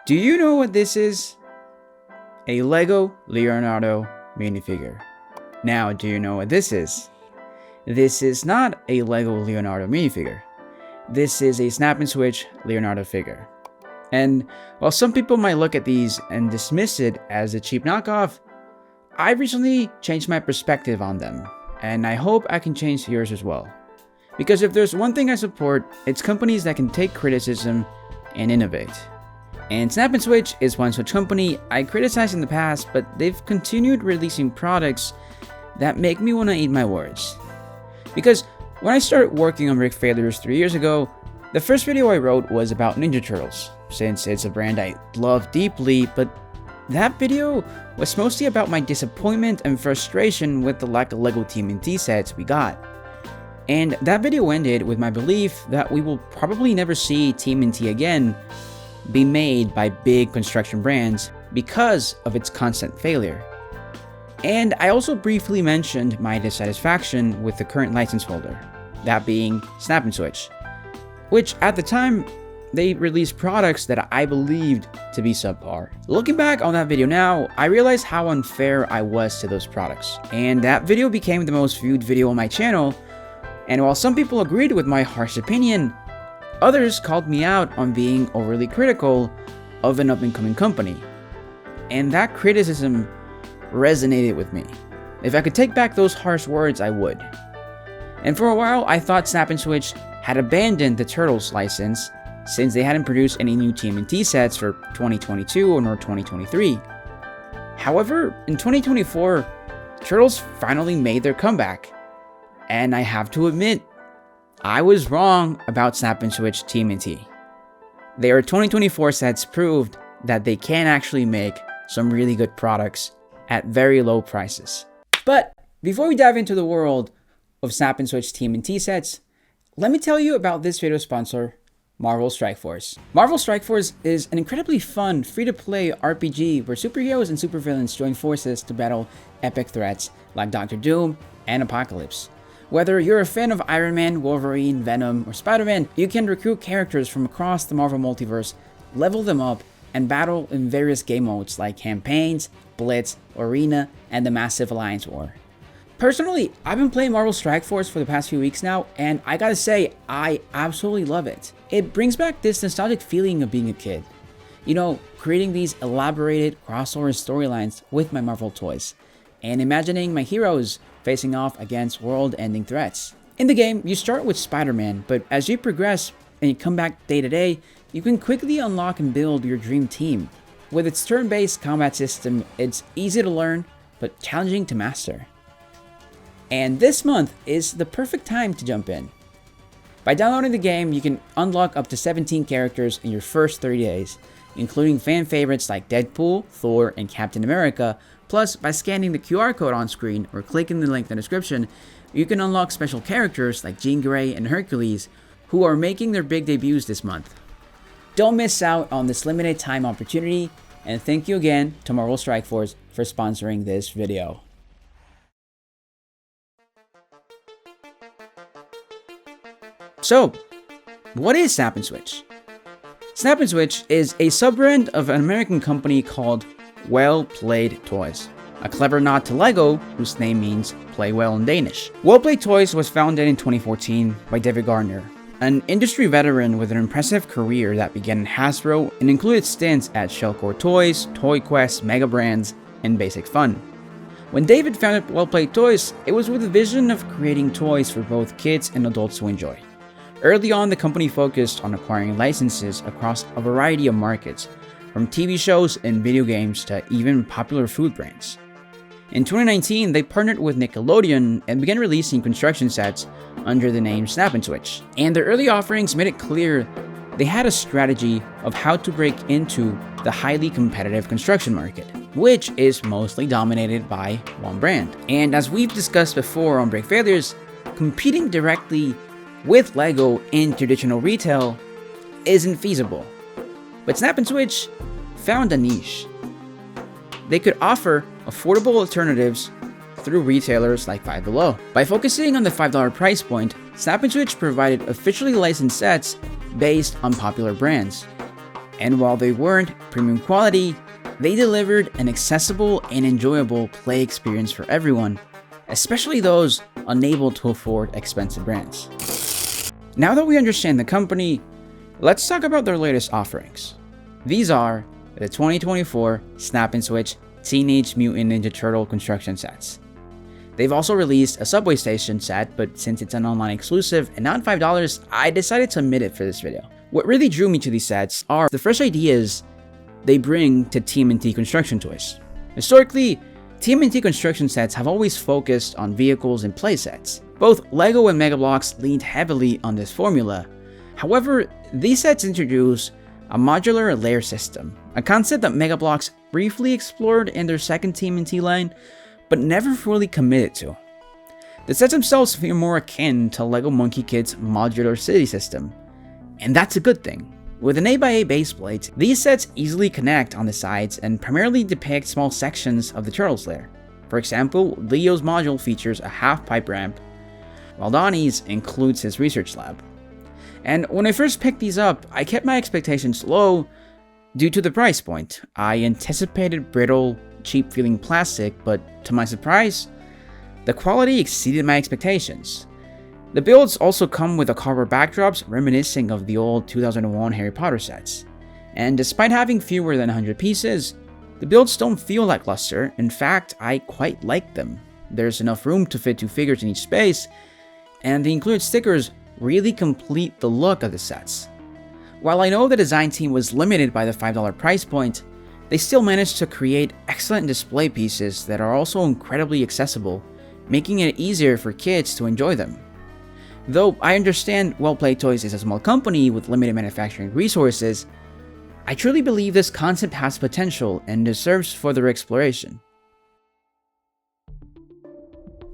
Do you know what this is? A Lego Leonardo minifigure. Now, do you know what this is? This is not a Lego Leonardo minifigure. This is a snap and switch Leonardo figure. And while some people might look at these and dismiss it as a cheap knockoff, I recently changed my perspective on them, and I hope I can change yours as well. Because if there's one thing I support, it's companies that can take criticism and innovate. And Snap and Switch is one such company I criticized in the past, but they've continued releasing products that make me want to eat my words. Because when I started working on Brick Failures 3 years ago, the first video I wrote was about Ninja Turtles, since it's a brand I love deeply, but that video was mostly about my disappointment and frustration with the lack of Lego TMNT sets we got. And that video ended with my belief that we will probably never see TMNT again be made by big construction brands because of its constant failure. And I also briefly mentioned my dissatisfaction with the current license holder, that being Snap and Switch, which at the time they released products that I believed to be subpar. Looking back on that video now, I realize how unfair I was to those products, and that video became the most viewed video on my channel. And while some people agreed with my harsh opinion, others called me out on being overly critical of an up-and-coming company. And that criticism resonated with me. If I could take back those harsh words, I would. And for a while, I thought Snap and Switch had abandoned the Turtles license since they hadn't produced any new TMNT sets for 2022 or 2023. However, in 2024, Turtles finally made their comeback. And I have to admit, I was wrong about Snap and Switch TMNT. Their 2024 sets proved that they can actually make some really good products at very low prices. But before we dive into the world of Snap and Switch TMNT sets, let me tell you about this video sponsor, Marvel Strike Force. Marvel Strike Force is an incredibly fun, free-to-play RPG where superheroes and supervillains join forces to battle epic threats like Doctor Doom and Apocalypse. Whether you're a fan of Iron Man, Wolverine, Venom, or Spider-Man, you can recruit characters from across the Marvel multiverse, level them up, and battle in various game modes like Campaigns, Blitz, Arena, and the Massive Alliance War. Personally, I've been playing Marvel Strike Force for the past few weeks now, and I gotta say, I absolutely love it. It brings back this nostalgic feeling of being a kid. You know, creating these elaborated crossover storylines with my Marvel toys, and imagining my heroes facing off against world-ending threats. In the game, you start with Spider-Man, but as you progress and you come back day to day, you can quickly unlock and build your dream team. With its turn-based combat system, it's easy to learn, but challenging to master. And this month is the perfect time to jump in. By downloading the game, you can unlock up to 17 characters in your first 30 days, including fan favorites like Deadpool, Thor, and Captain America. Plus, by scanning the QR code on screen or clicking the link in the description, you can unlock special characters like Jean Grey and Hercules, who are making their big debuts this month. Don't miss out on this limited time opportunity, and thank you again to Marvel Strike Force for sponsoring this video. So, what is Snap and Switch? Snap and Switch is a sub-brand of an American company called Well Played Toys, a clever nod to Lego, whose name means play well in Danish. Well Played Toys was founded in 2014 by David Gardner, an industry veteran with an impressive career that began in Hasbro and included stints at Shellcore Toys, Toy Quest, Mega Brands, and Basic Fun. When David founded Well Played Toys, it was with a vision of creating toys for both kids and adults to enjoy. Early on, the company focused on acquiring licenses across a variety of markets, from TV shows and video games to even popular food brands. In 2019, they partnered with Nickelodeon and began releasing construction sets under the name Snap and Switch. And their early offerings made it clear they had a strategy of how to break into the highly competitive construction market, which is mostly dominated by one brand. And as we've discussed before on Brick Failures, competing directly with Lego in traditional retail isn't feasible. But Snap and Switch found a niche. They could offer affordable alternatives through retailers like Five Below. By focusing on the $5 price point, Snap and Switch provided officially licensed sets based on popular brands. And while they weren't premium quality, they delivered an accessible and enjoyable play experience for everyone, especially those unable to afford expensive brands. Now that we understand the company, let's talk about their latest offerings. These are the 2024 Snap and Switch Teenage Mutant Ninja Turtle construction sets. They've also released a subway station set, but since it's an online exclusive and not $5, I decided to omit it for this video. What really drew me to these sets are the fresh ideas they bring to TMNT construction toys. Historically, TMNT construction sets have always focused on vehicles and playsets. Both Lego and Mega Bloks leaned heavily on this formula. However, these sets introduce a modular layer system, a concept that Mega Bloks briefly explored in their second TMNT line, but never fully committed to. The sets themselves feel more akin to Lego Monkey Kid's modular city system, and that's a good thing. With an 8x8 base plate, these sets easily connect on the sides and primarily depict small sections of the turtle's lair. For example, Leo's module features a half-pipe ramp, while Donnie's includes his research lab. And when I first picked these up, I kept my expectations low due to the price point. I anticipated brittle, cheap-feeling plastic, but to my surprise, the quality exceeded my expectations. The builds also come with a cardboard backdrops reminiscing of the old 2001 Harry Potter sets. And despite having fewer than 100 pieces, the builds don't feel lackluster. In fact, I quite like them. There's enough room to fit 2 figures in each space, and the included stickers really complete the look of the sets. While I know the design team was limited by the $5 price point, they still managed to create excellent display pieces that are also incredibly accessible, making it easier for kids to enjoy them. Though I understand Well Play Toys is a small company with limited manufacturing resources, I truly believe this concept has potential and deserves further exploration.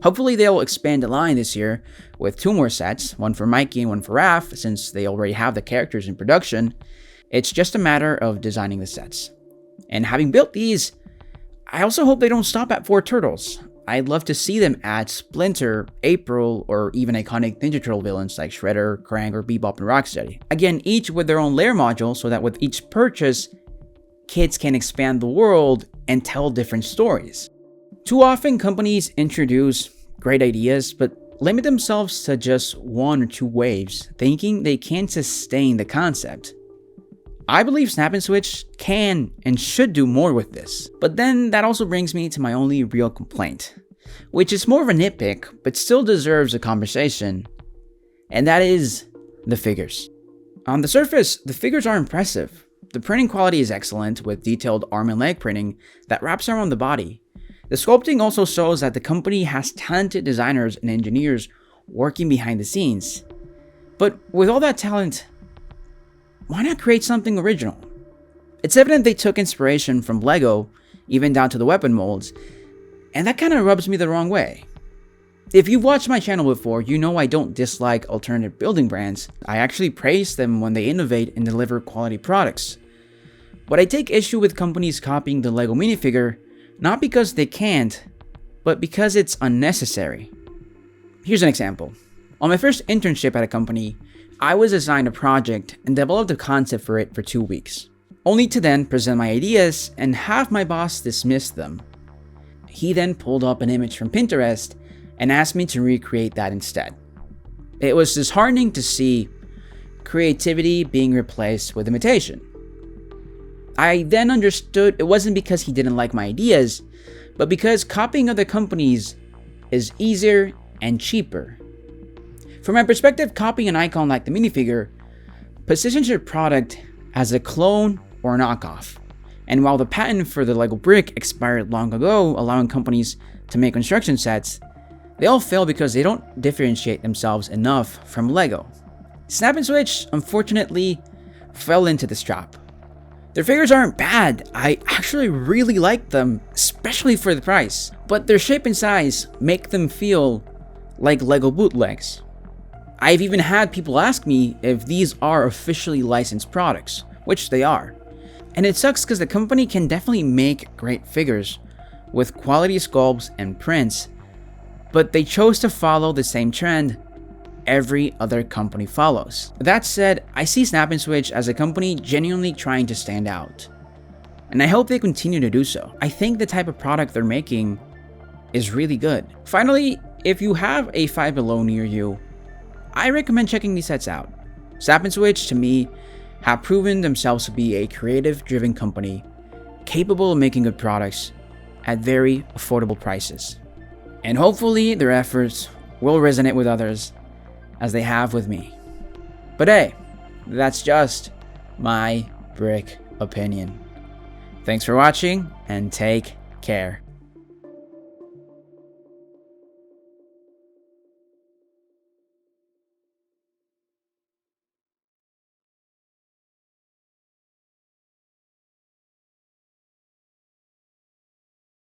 Hopefully they'll expand the line this year with 2 more sets, one for Mikey and one for Raph, since they already have the characters in production. It's just a matter of designing the sets. And having built these, I also hope they don't stop at 4 turtles. I'd love to see them add Splinter, April, or even iconic Ninja Turtle villains like Shredder, Krang, or Bebop and Rocksteady. Again, each with their own layer module so that with each purchase, kids can expand the world and tell different stories. Too often, companies introduce great ideas but limit themselves to just 1 or 2 waves, thinking they can't sustain the concept. I believe Snap and Switch can and should do more with this. But then that also brings me to my only real complaint, which is more of a nitpick but still deserves a conversation, and that is the figures. On the surface, the figures are impressive. The printing quality is excellent with detailed arm and leg printing that wraps around the body. The sculpting also shows that the company has talented designers and engineers working behind the scenes. But with all that talent, why not create something original? It's evident they took inspiration from Lego, even down to the weapon molds, and that kind of rubs me the wrong way. If you've watched my channel before, you know I don't dislike alternative building brands. I actually praise them when they innovate and deliver quality products. But I take issue with companies copying the Lego minifigure, not because they can't, but because it's unnecessary. Here's an example. On my first internship at a company, I was assigned a project and developed a concept for it for 2 weeks, only to then present my ideas and have my boss dismiss them. He then pulled up an image from Pinterest and asked me to recreate that instead. It was disheartening to see creativity being replaced with imitation. I then understood it wasn't because he didn't like my ideas, but because copying other companies is easier and cheaper. From my perspective, copying an icon like the minifigure positions your product as a clone or a knockoff. And while the patent for the Lego brick expired long ago, allowing companies to make construction sets, they all fail because they don't differentiate themselves enough from Lego. Snap and Switch, unfortunately, fell into this trap. Their figures aren't bad, I actually really like them, especially for the price, but their shape and size make them feel like Lego bootlegs. I've even had people ask me if these are officially licensed products, which they are. And it sucks because the company can definitely make great figures with quality sculpts and prints, but they chose to follow the same trend every other company follows. That said, I see Snap and Switch as a company genuinely trying to stand out, and I hope they continue to do so. I think the type of product they're making is really good. Finally, if you have a Five Below near you, I recommend checking these sets out. Snap and Switch, to me, have proven themselves to be a creative-driven company capable of making good products at very affordable prices. And hopefully their efforts will resonate with others as they have with me. But hey, that's just my brick opinion. Thanks for watching and take care.